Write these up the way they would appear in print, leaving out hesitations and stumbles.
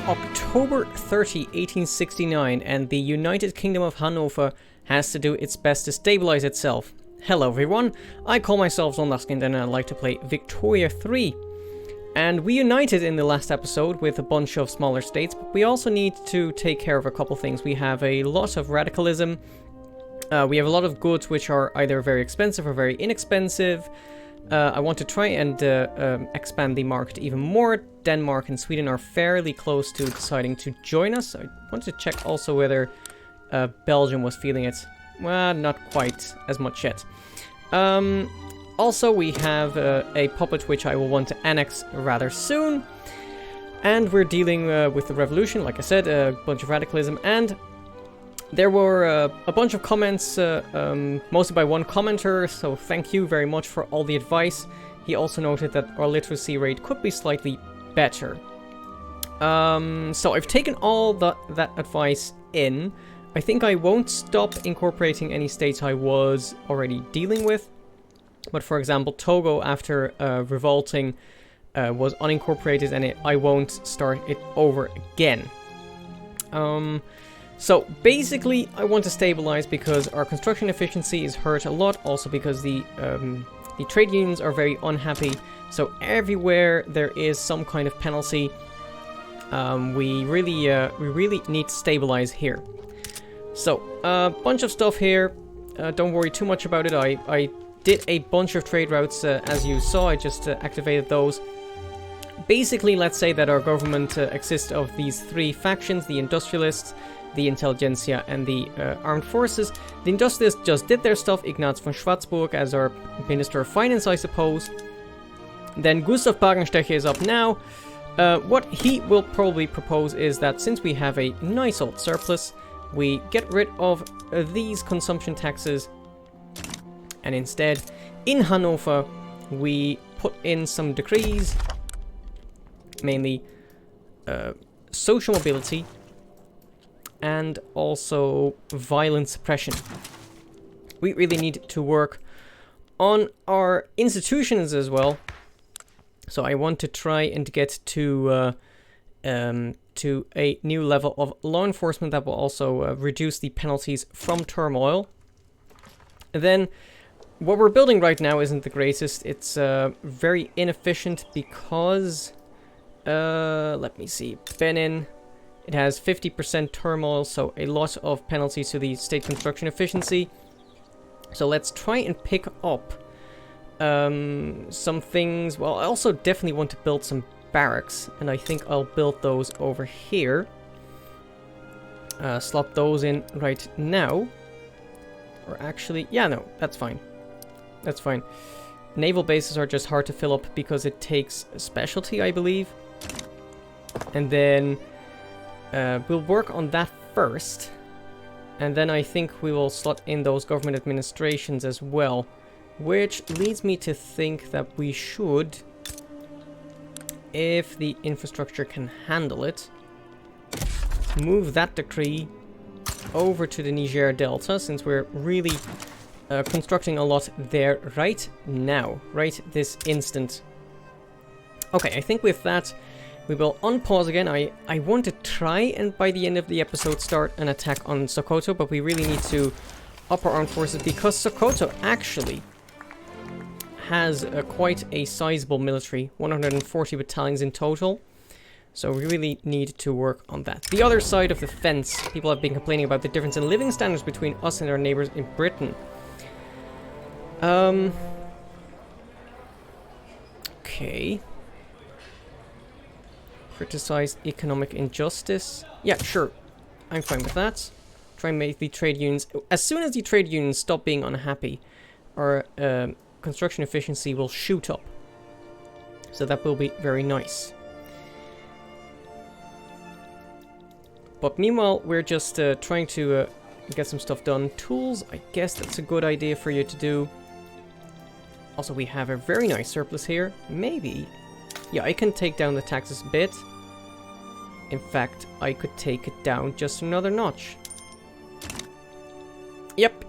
October 30, 1869, and the United Kingdom of Hannover has to do its best to stabilize itself. Hello everyone, I call myself Zondagskind and I like to play Victoria 3. And we united in the last episode with a bunch of smaller states, but we also need to take care of a couple things. We have a lot of radicalism, we have a lot of goods which are either very expensive or very inexpensive. I want to try and expand the market even more. Denmark and Sweden are fairly close to deciding to join us. I want to check also whether Belgium was feeling it. Well, not quite as much yet. Also, we have a puppet which I will want to annex rather soon. And we're dealing with the revolution, like I said, a bunch of radicalism. And there were a bunch of comments, mostly by one commenter, so thank you very much for all the advice. He also noted that our literacy rate could be slightly better. So I've taken all that advice in. I think I won't stop incorporating any states I was already dealing with. But for example, Togo, after revolting, was unincorporated, and I won't start it over again. So basically, I want to stabilize because our construction efficiency is hurt a lot. Also because the trade unions are very unhappy. So everywhere there is some kind of penalty, we really need to stabilize here. So a bunch of stuff here. Don't worry too much about it. I did a bunch of trade routes, as you saw. I just activated those. Basically, let's say that our government consists of these three factions: the industrialists, the intelligentsia, and the armed forces. The industrialists just did their stuff. Ignaz von Schwarzburg as our Minister of Finance, I suppose. Then Gustav Pagenstecher is up now. What he will probably propose is that since we have a nice old surplus, we get rid of these consumption taxes, and instead, in Hannover, we put in some decrees, mainly social mobility, and also violent suppression. We really need to work on our institutions as well. So I want to try and get to a new level of law enforcement that will also reduce the penalties from turmoil. And then what we're building right now isn't the greatest. It's very inefficient because let me see, Benin. It has 50% turmoil, so a lot of penalties to the state construction efficiency. So let's try and pick up some things. Well, I also definitely want to build some barracks, and I think I'll build those over here. Slot those in right now. Or actually, yeah, no, that's fine. That's fine. Naval bases are just hard to fill up because it takes specialty, I believe. And then we'll work on that first, and then I think we will slot in those government administrations as well, which leads me to think that we should, if the infrastructure can handle it, move that decree over to the Niger Delta, since we're really constructing a lot there right now, right this instant. Okay, I think with that, we will unpause again. I want to try and by the end of the episode start an attack on Sokoto, but we really need to up our armed forces because Sokoto actually has quite a sizable military, 140 battalions in total. So we really need to work on that. The other side of the fence, people have been complaining about the difference in living standards between us and our neighbors in Britain. Okay. Criticize economic injustice. Yeah, sure. I'm fine with that. Try and make the trade unions... As soon as the trade unions stop being unhappy, our construction efficiency will shoot up. So that will be very nice. But meanwhile, we're just trying to get some stuff done. Tools, I guess that's a good idea for you to do. Also, we have a very nice surplus here. Maybe... Yeah, I can take down the taxes a bit. In fact, I could take it down just another notch. Yep.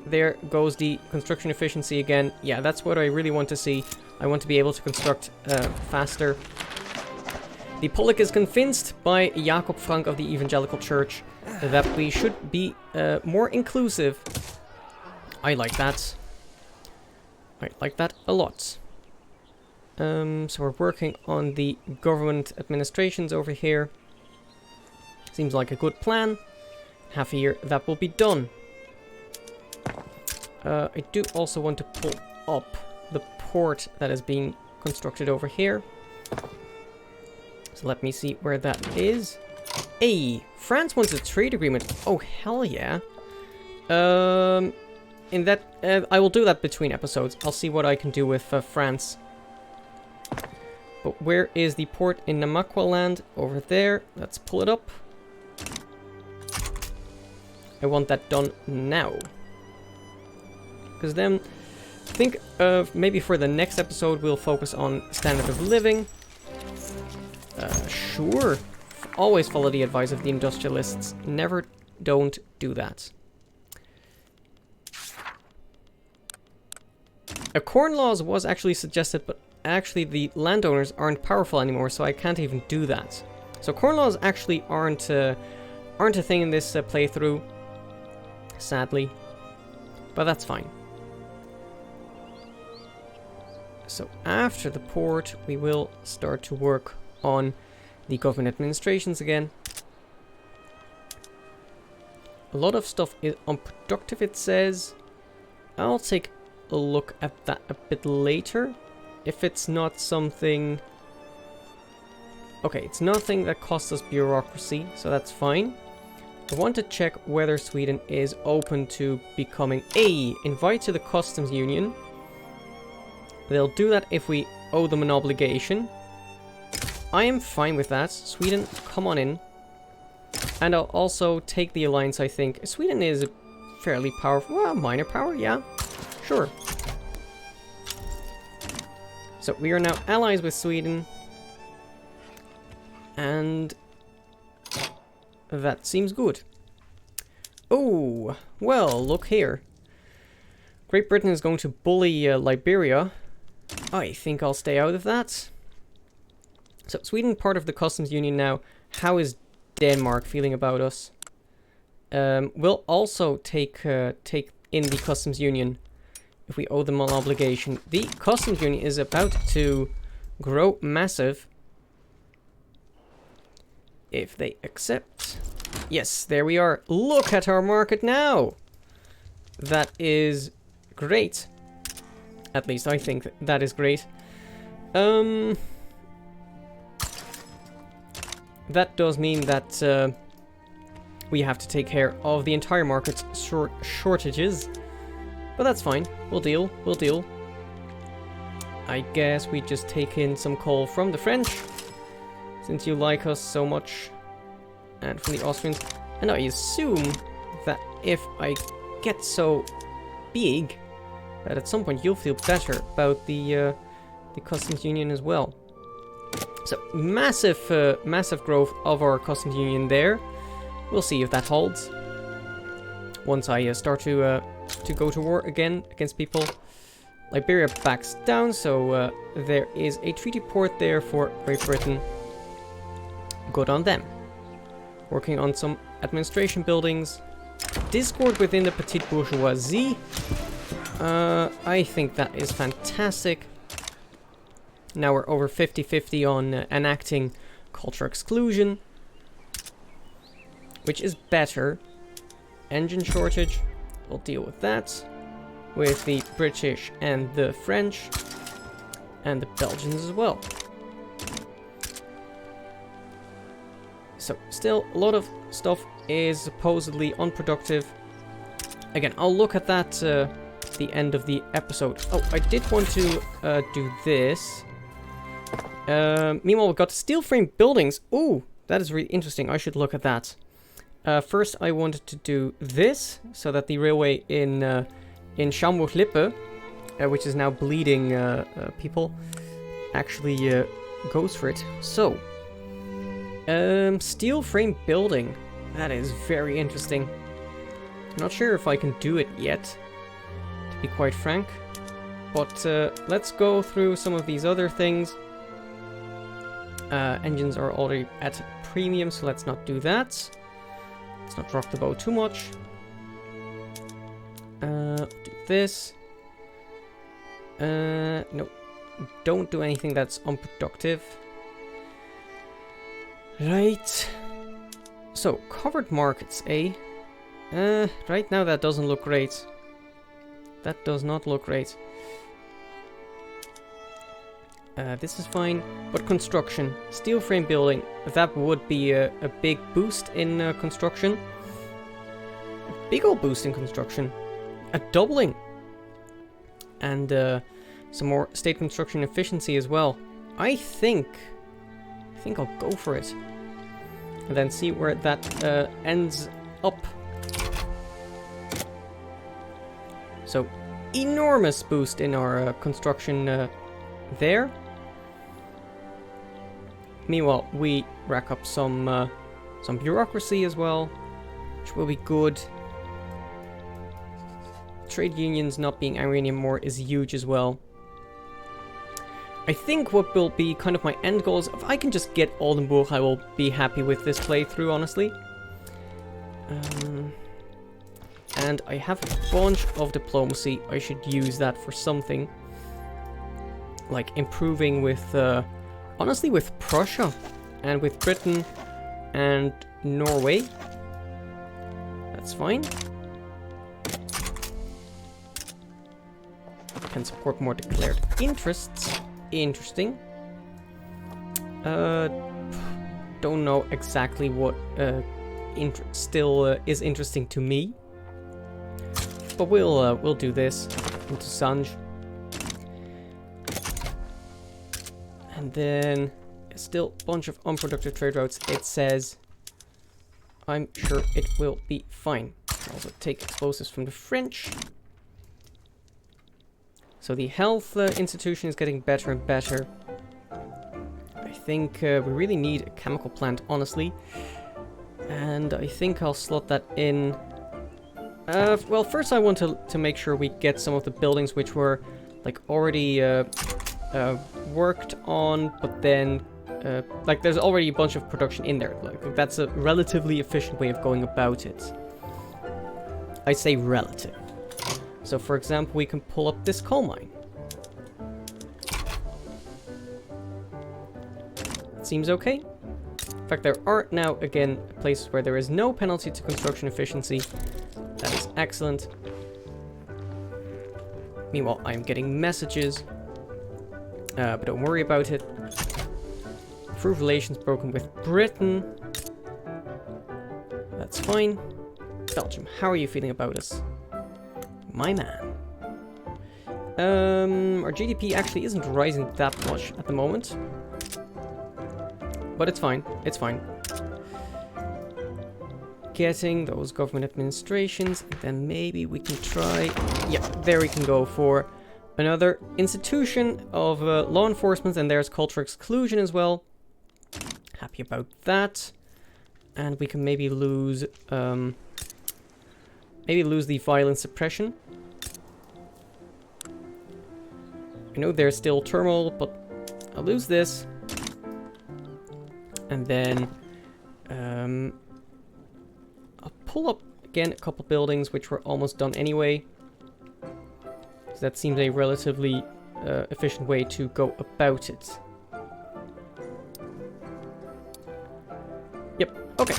There goes the construction efficiency again. Yeah, that's what I really want to see. I want to be able to construct faster. The Pollock is convinced by Jacob Frank of the Evangelical Church that we should be more inclusive. I like that. I like that a lot. So we're working on the government administrations over here. Seems like a good plan. Half a year, that will be done. I do also want to pull up the port that is being constructed over here. So let me see where that is. Hey, France wants a trade agreement. Oh, hell yeah. In that, I will do that between episodes. I'll see what I can do with France. But where is the port in Namakwa land? Over there. Let's pull it up. I want that done now. Because then, think of maybe for the next episode we'll focus on standard of living. Sure. Always follow the advice of the industrialists. Never don't do that. A corn laws was actually suggested, but actually the landowners aren't powerful anymore, so I can't even do that. So corn laws actually aren't a thing in this playthrough, sadly, but that's fine. So after the port, we will start to work on the government administrations again. A lot of stuff is unproductive, it says. I'll take a look at that a bit later. If it's not something... Okay, it's nothing that costs us bureaucracy, so that's fine. I want to check whether Sweden is open to becoming a invite to the customs union. They'll do that if we owe them an obligation. I am fine with that. Sweden, come on in. And I'll also take the alliance, I think. Sweden is a fairly powerful... Well, minor power, yeah. Sure. So we are now allies with Sweden. And... that seems good. Oh, well, look here. Great Britain is going to bully Liberia. I think I'll stay out of that. So, Sweden part of the customs union now. How is Denmark feeling about us? We'll also take in the customs union if we owe them an obligation. The customs union is about to grow massive. If they accept. Yes, there we are. Look at our market now. That is great. At least I think that is great. That does mean that we have to take care of the entire market's shortages. But that's fine. We'll deal. We'll deal. I guess we just take in some coal from the French. Since you like us so much. And from the Austrians. And I assume that if I get so big, that at some point you'll feel better about the customs union as well. So massive growth of our customs union there. We'll see if that holds. Once I start to go to war again against people. Liberia backs down, so there is a treaty port there for Great Britain. Good on them. Working on some administration buildings. Discord within the petite bourgeoisie. I think that is fantastic. Now we're over 50-50 on enacting culture exclusion. Which is better. Engine shortage. We'll deal with that. With the British and the French. And the Belgians as well. So, still, a lot of stuff is supposedly unproductive. Again, I'll look at that at the end of the episode. Oh, I did want to do this. Meanwhile, we've got steel frame buildings. Ooh, that is really interesting. I should look at that. First, I wanted to do this, so that the railway in Schaumburg-Lippe, which is now bleeding people, actually goes for it. So... steel frame building. That is very interesting. I'm not sure if I can do it yet, to be quite frank. But let's go through some of these other things. Engines are already at premium, so let's not do that. Let's not rock the boat too much. Do this. No. Don't do anything that's unproductive. Right. So, covered markets, eh? Right now that doesn't look great. That does not look great. This is fine, but construction, steel frame building, that would be a big boost in construction. A big old boost in construction. A doubling. And some more state construction efficiency as well. I think I'll go for it. And then see where that ends up. So, enormous boost in our construction there. Meanwhile, we rack up some bureaucracy as well, which will be good. Trade unions not being angry anymore is huge as well. I think what will be kind of my end goal is if I can just get Oldenburg, I will be happy with this playthrough, honestly. And I have a bunch of diplomacy. I should use that for something. Like improving with, honestly, with Prussia and with Britain and Norway. That's fine. Can support more declared interests. Interesting. Don't know exactly what still is interesting to me. But we'll do this into Sanj. And then still a bunch of unproductive trade routes. It says I'm sure it will be fine. Also take explosives from the French. So the health institution is getting better and better. I think we really need a chemical plant, honestly. And I think I'll slot that in. Well, first I want to make sure we get some of the buildings which were like already worked on, but then like there's already a bunch of production in there. Like that's a relatively efficient way of going about it. I say relative. So for example, we can pull up this coal mine. Seems okay. In fact, there are now again places where there is no penalty to construction efficiency. That is excellent. Meanwhile, I'm getting messages. But don't worry about it. Improve relations broken with Britain. That's fine. Belgium, how are you feeling about us? My man. Our GDP actually isn't rising that much at the moment. But it's fine. It's fine. Getting those government administrations. Then maybe we can try... Yeah, there we can go for another institution of law enforcement. And there's cultural exclusion as well. Happy about that. And we can maybe lose... maybe lose the violence suppression. I know there's still turmoil, but I'll lose this. And then I'll pull up again a couple buildings which were almost done anyway. So that seems a relatively efficient way to go about it. Yep, okay.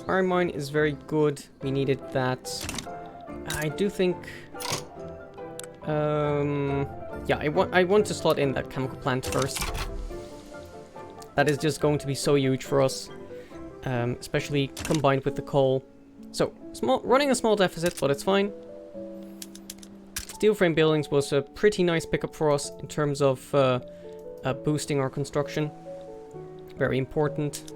Iron mine is very good. We needed that. I do think... yeah, I want to slot in that chemical plant first. That is just going to be so huge for us. Especially combined with the coal. So, running a small deficit, but it's fine. Steel frame buildings was a pretty nice pickup for us in terms of boosting our construction. Very important.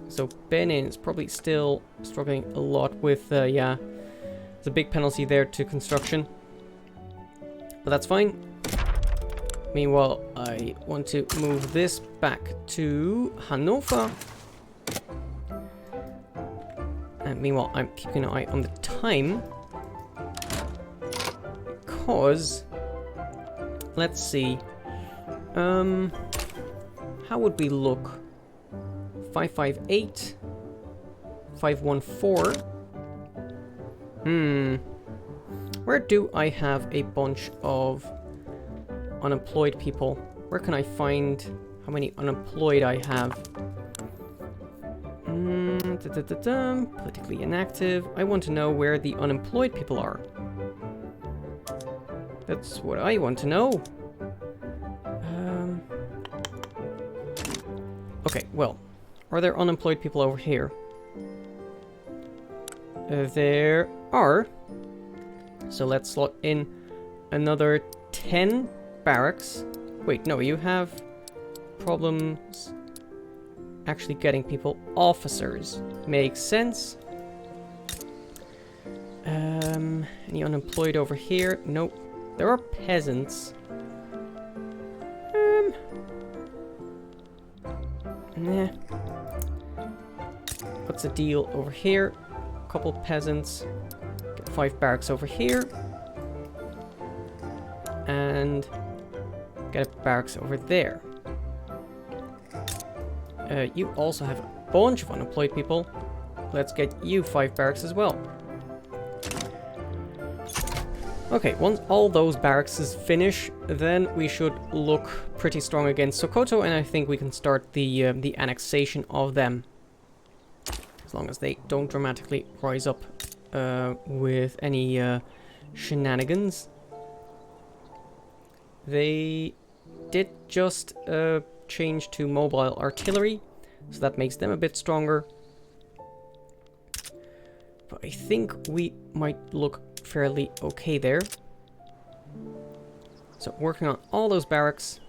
So Benin is probably still struggling a lot with, yeah, there's a big penalty there to construction. But that's fine. Meanwhile, I want to move this back to Hannover. And meanwhile, I'm keeping an eye on the time. Because, let's see. How would we look? 558. 514. Where do I have a bunch of unemployed people? Where can I find how many unemployed I have? Politically inactive. I want to know where the unemployed people are. That's what I want to know. Okay, well, are there unemployed people over here? There are. So let's slot in another 10 barracks. Wait, no, you have problems actually getting people officers. Makes sense. Any unemployed over here? Nope. There are peasants. Nah. What's the deal over here? Couple peasants. Get 5 barracks over here. And get a barracks over there. You also have a bunch of unemployed people. Let's get you 5 barracks as well. Okay, once all those barracks finish, then we should look pretty strong against Sokoto, and I think we can start the annexation of them. As long as they don't dramatically rise up with any shenanigans. They did just change to mobile artillery, so that makes them a bit stronger. But I think we might look fairly okay there. So working on all those barracks,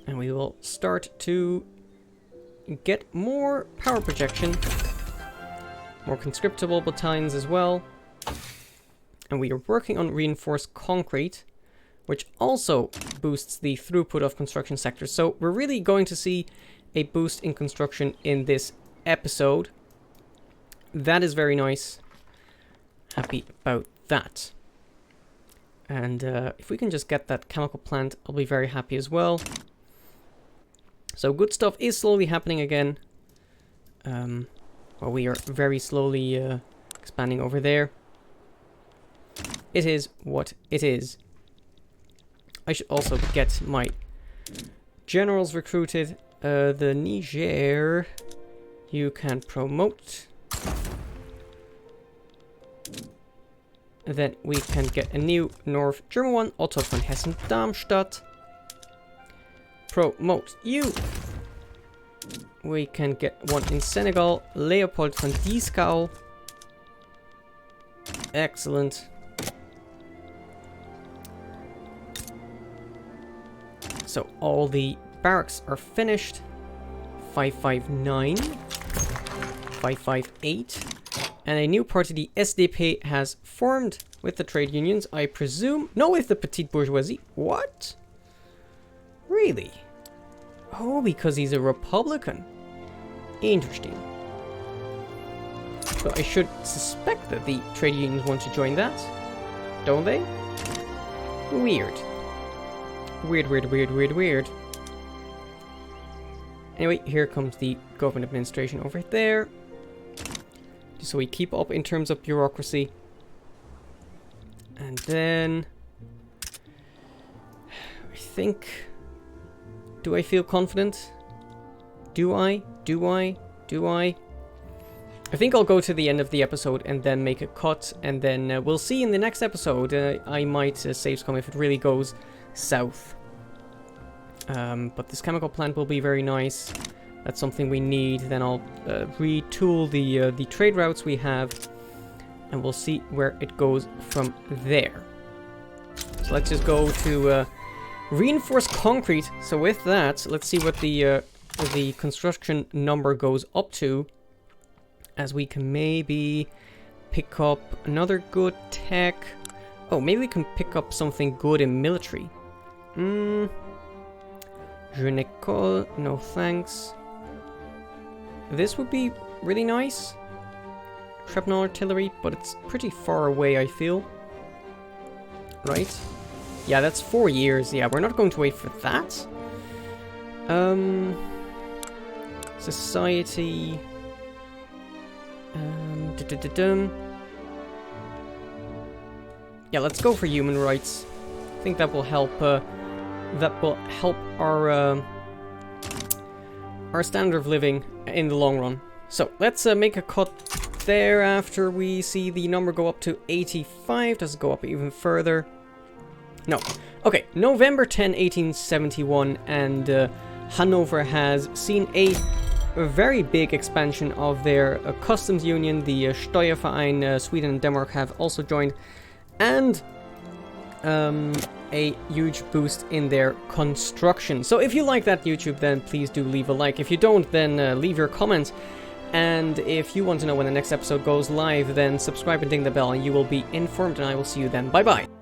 and we will start to get more power projection, more conscriptable battalions as well, and we are working on reinforced concrete, which also boosts the throughput of construction sectors. So we're really going to see a boost in construction in this episode. That is very nice. Happy about that. And if we can just get that chemical plant, I'll be very happy as well. So good stuff is slowly happening again. Well, we are very slowly expanding over there. It is what it is. I should also get my generals recruited. The Niger, you can promote. Then we can get a new North German one, Otto von Hessen-Darmstadt. Promote you. We can get one in Senegal, Leopold von Dieskau. Excellent. So all the barracks are finished. 559, 558. And a new party, the SDP, has formed with the trade unions, I presume. No, with the petite bourgeoisie. What? Really? Oh, because he's a Republican. Interesting. So I should suspect that the trade unions want to join that. Don't they? Weird. Weird. Anyway, here comes the government administration over there. So we keep up in terms of bureaucracy. And then I think, do I feel confident? Do I? I think I'll go to the end of the episode and then make a cut, and then we'll see in the next episode. I might save some if it really goes south. But this chemical plant will be very nice. That's something we need. Then I'll retool the trade routes we have, and we'll see where it goes from there. So let's just go to reinforced concrete. So with that, let's see what the construction number goes up to, as we can maybe pick up another good tech. Oh, maybe we can pick up something good in military. Je ne colle, no thanks. This would be really nice. Shrapnel artillery, but it's pretty far away, I feel. Right? Yeah, that's 4 years. Yeah, we're not going to wait for that. Society. Yeah, let's go for human rights. I think that will help. Our standard of living in the long run. So let's make a cut there after we see the number go up to 85. Does it go up even further? No. Okay, November 10, 1871, and Hannover has seen a very big expansion of their customs union. The Steuerverein, Sweden and Denmark have also joined, and a huge boost in their construction. So if you like that, YouTube, then please do leave a like. If you don't, then leave your comments. And if you want to know when the next episode goes live, then subscribe and ding the bell and you will be informed, and I will see you then. Bye bye.